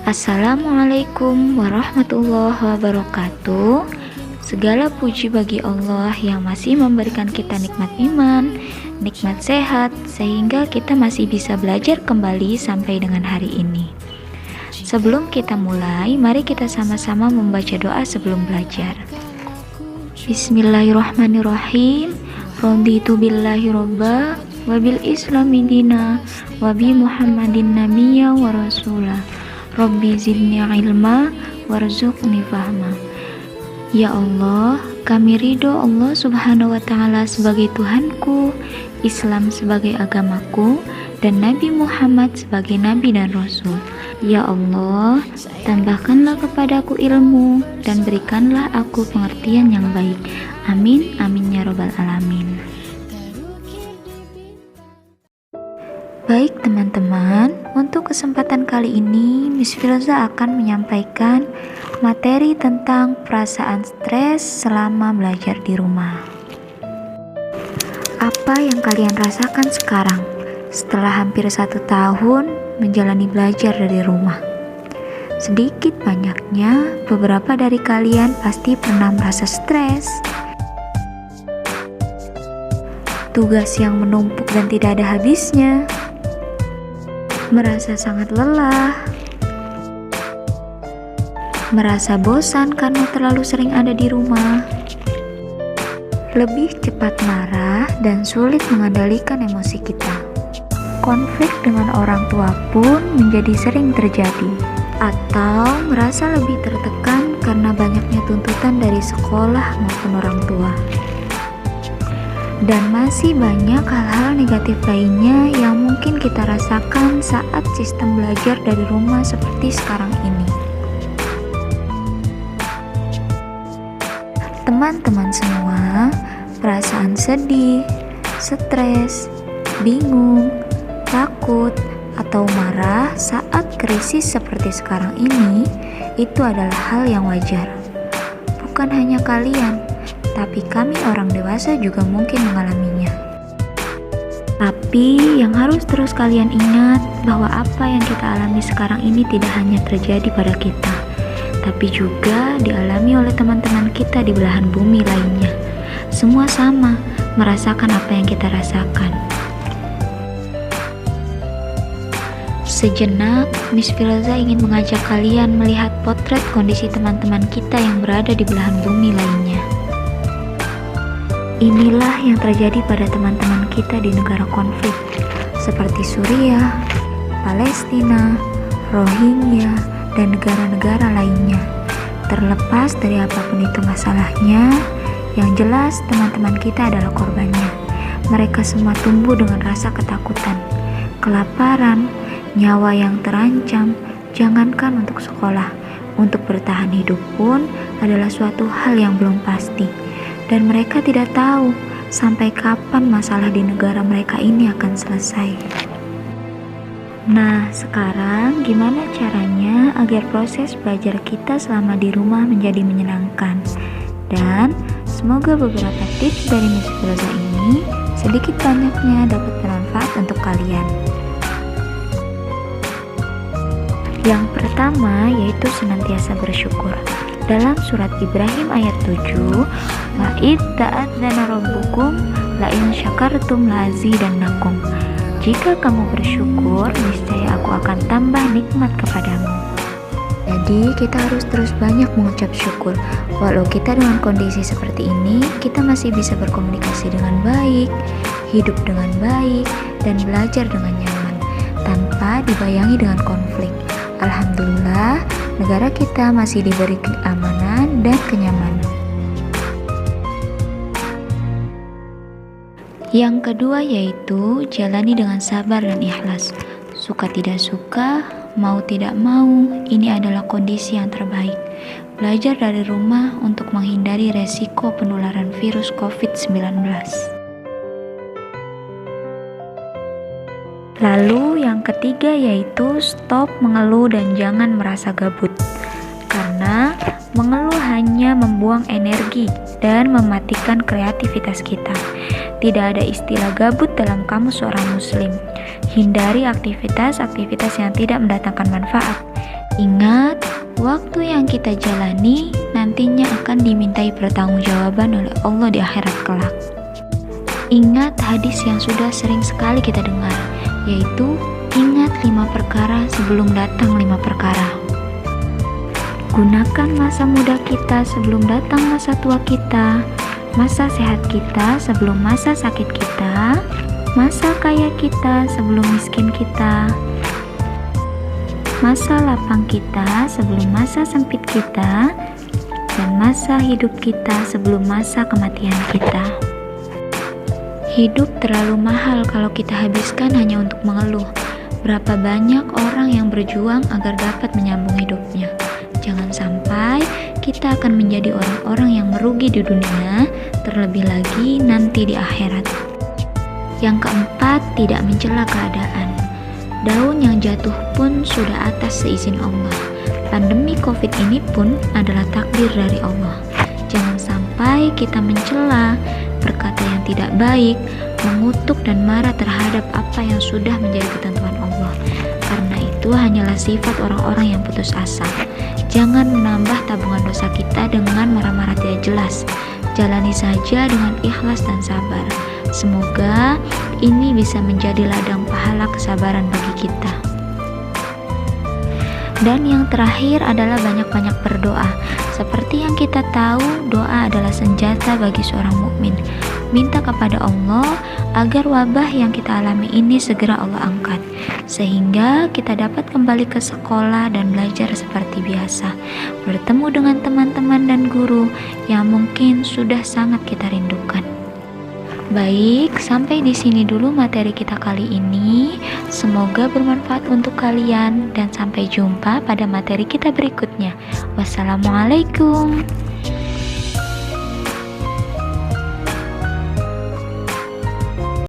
Assalamualaikum warahmatullahi wabarakatuh. Segala puji bagi Allah yang masih memberikan kita nikmat iman, nikmat sehat, sehingga kita masih bisa belajar kembali sampai dengan hari ini. Sebelum kita mulai, mari kita sama-sama membaca doa sebelum belajar. Bismillahirrahmanirrahim. Raditu billahi robba wa bil islami dina wa bi muhammadin nabiyya wa rasulah. Rabbi zidni ilma warzuqni fahma. Ya Allah, kami ridho Allah subhanahu wa ta'ala sebagai Tuhanku, Islam sebagai agamaku, dan Nabi Muhammad sebagai Nabi dan Rasul. Ya Allah, tambahkanlah kepadaku ilmu dan berikanlah aku pengertian yang baik. Amin, amin ya robbal alamin. Baik teman-teman, untuk kesempatan kali ini Miss Filza akan menyampaikan materi tentang perasaan stres selama belajar di rumah. Apa yang kalian rasakan sekarang setelah hampir 1 tahun menjalani belajar dari rumah? Sedikit banyaknya, beberapa dari kalian pasti pernah merasa stres. Tugas yang menumpuk dan tidak ada habisnya. Merasa sangat lelah, merasa bosan karena terlalu sering ada di rumah, lebih cepat marah dan sulit mengendalikan emosi kita. Konflik dengan orang tua pun menjadi sering terjadi, atau merasa lebih tertekan karena banyaknya tuntutan dari sekolah maupun orang tua. Dan masih banyak hal-hal negatif lainnya yang mungkin kita rasakan saat sistem belajar dari rumah seperti sekarang ini. Teman-teman semua, perasaan sedih, stres, bingung, takut, atau marah saat krisis seperti sekarang ini, itu adalah hal yang wajar. Bukan hanya kalian, tapi kami orang dewasa juga mungkin mengalaminya. Tapi yang harus terus kalian ingat bahwa apa yang kita alami sekarang ini tidak hanya terjadi pada kita, tapi juga dialami oleh teman-teman kita di belahan bumi lainnya. Semua sama merasakan apa yang kita rasakan. Sejenak, Miss Filza ingin mengajak kalian melihat potret kondisi teman-teman kita yang berada di belahan bumi lainnya. Inilah yang terjadi pada teman-teman kita di negara konflik seperti Suriah, Palestina, Rohingya, dan negara-negara lainnya. Terlepas dari apapun itu masalahnya, yang jelas teman-teman kita adalah korbannya. Mereka semua tumbuh dengan rasa ketakutan, kelaparan, nyawa yang terancam. Jangankan untuk sekolah, untuk bertahan hidup pun adalah suatu hal yang belum pasti. Dan mereka tidak tahu sampai kapan masalah di negara mereka ini akan selesai. Nah, sekarang gimana caranya agar proses belajar kita selama di rumah menjadi menyenangkan? Dan semoga beberapa tips dari Miss Filza ini sedikit banyaknya dapat bermanfaat untuk kalian. Yang pertama yaitu senantiasa bersyukur. Dalam surat Ibrahim ayat 7, wa id ta'adzana rabbukum la in syakartum la azidannakum. Jika kamu bersyukur, niscaya aku akan tambah nikmat kepadamu. Jadi kita harus terus banyak mengucap syukur. Walau kita dengan kondisi seperti ini, kita masih bisa berkomunikasi dengan baik, hidup dengan baik, dan belajar dengan nyaman tanpa dibayangi dengan konflik. Alhamdulillah, negara kita masih diberi keamanan dan kenyamanan. Yang kedua yaitu jalani dengan sabar dan ikhlas. Suka tidak suka, mau tidak mau, ini adalah kondisi yang terbaik. Belajar dari rumah untuk menghindari resiko penularan virus COVID-19. Lalu yang ketiga yaitu stop mengeluh dan jangan merasa gabut. Karena mengeluh hanya membuang energi dan mematikan kreativitas kita. Tidak ada istilah gabut dalam kamus seorang muslim. Hindari aktivitas-aktivitas yang tidak mendatangkan manfaat. Ingat, waktu yang kita jalani nantinya akan dimintai pertanggungjawaban oleh Allah di akhirat kelak. Ingat hadis yang sudah sering sekali kita dengar, yaitu ingat 5 perkara sebelum datang 5 perkara. Gunakan masa muda kita sebelum datang masa tua kita, masa sehat kita sebelum masa sakit kita, masa kaya kita sebelum miskin kita, masa lapang kita sebelum masa sempit kita, dan masa hidup kita sebelum masa kematian kita. Hidup terlalu mahal kalau kita habiskan hanya untuk mengeluh. Berapa banyak orang yang berjuang agar dapat menyambung hidupnya. Jangan sampai kita akan menjadi orang-orang yang merugi di dunia, terlebih lagi nanti di akhirat. Yang keempat, tidak mencela keadaan. Daun yang jatuh pun sudah atas seizin Allah. Pandemi COVID ini pun adalah takdir dari Allah. Jangan sampai kita mencela, berkata yang tidak baik, mengutuk dan marah terhadap apa yang sudah menjadi ketentuan Allah. Karena itu hanyalah sifat orang-orang yang putus asa. Jangan menambah tabungan dosa kita dengan marah-marah tidak jelas. Jalani saja dengan ikhlas dan sabar. Semoga ini bisa menjadi ladang pahala kesabaran bagi kita. Dan yang terakhir adalah banyak-banyak berdoa. Seperti yang kita tahu, doa adalah senjata bagi seorang mukmin. Minta kepada Allah agar wabah yang kita alami ini segera Allah angkat, sehingga kita dapat kembali ke sekolah dan belajar seperti biasa, bertemu dengan teman-teman dan guru yang mungkin sudah sangat kita rindukan. Baik, sampai di sini dulu materi kita kali ini. Semoga bermanfaat untuk kalian dan sampai jumpa pada materi kita berikutnya. Wassalamualaikum.